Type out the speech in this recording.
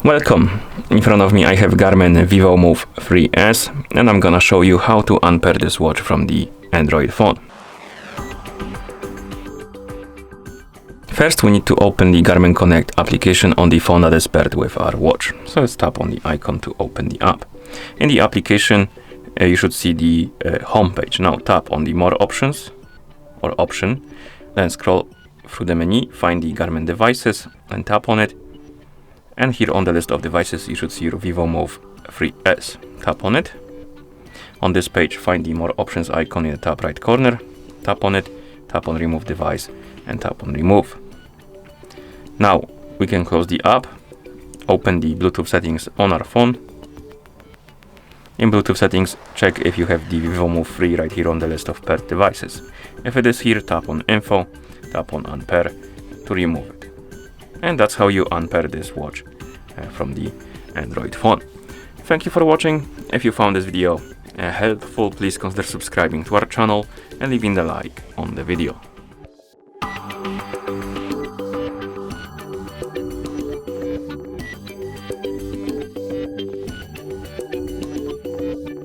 Welcome! In front of me I have Garmin Vivomove 3S and I'm gonna show you how to unpair this watch from the Android phone. First we need to open the Garmin Connect application on the phone that is paired with our watch. So let's tap on the icon to open the app. In the application you should see the home page. Now tap on the more options or option, then scroll through the menu, find the Garmin devices and tap on it. And here on the list of devices you should see your Vivomove 3S. Tap on it. On this page find the more options icon in the top right corner. Tap on it, tap on remove device and tap on remove. Now we can close the app, open the Bluetooth settings on our phone. In Bluetooth settings check if you have the Vivomove 3 right here on the list of paired devices. If it is here, tap on info, tap on unpair to remove it. And that's how you unpair this watch from the Android phone. Thank you for watching. If you found this video helpful, please consider subscribing to our channel and leaving a like on the video.